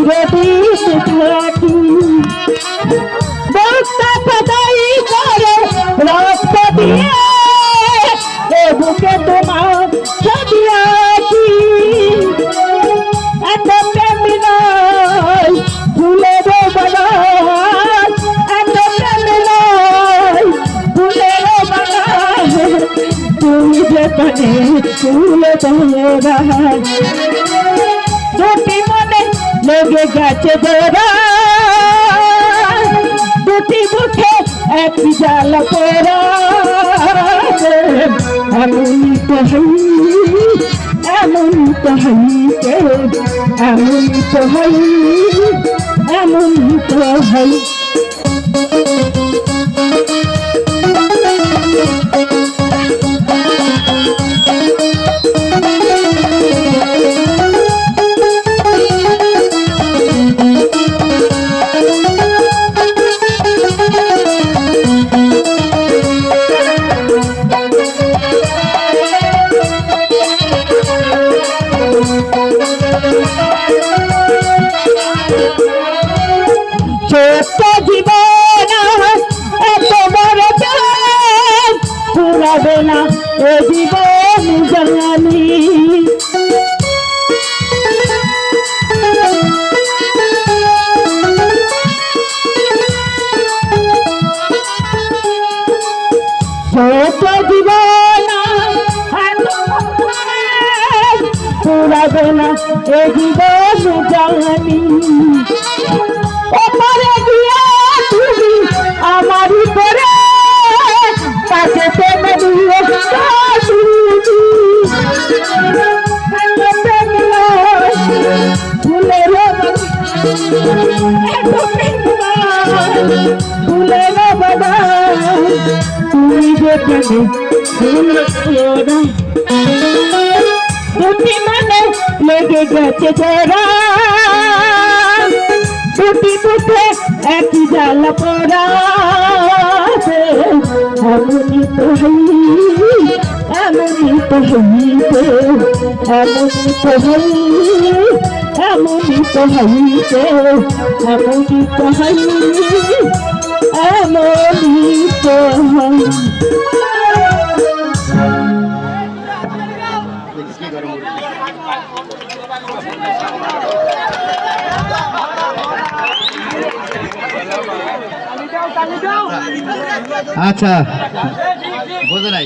চিরদিন থাকি বক্তা খোদাই করে রক্ত দিয়ে এ বুকে তোমার ছবি আঁকি এত প্রেম নয় ফুলের বাগান এত প্রেম নয় ফুলের বাগান তুমি যেখানে ফুল তোরা দুটি মনে লেগে গেছে জোড়া দুটি মুখে এক জাল পোড়া এমনই তো হই এমনই তো হইতে এমনই তো হই এমনই তো হই ছোট্ট জীবন এত বড় প্রেম পুরাবে না এ জীবন জানি ছোট্ট জীবন পুরাবে না এ জীবন জানি ওপরে গিয়ে তুমি আমারই করে কাছে প্রেমে দিয়ে ফুলের ফুলের বাগান তুমি যেখানে ফুল তোরা দুটি মানে লেগে গেছে জোড়া দুটি মুখে একই জাল পোড়া এমনই তো হই এমনই তো হইতে এমনই তো হই এমনই তো হইতে এমনই তো হই এমনই তো হই আচ্ছা বোঝে নাই।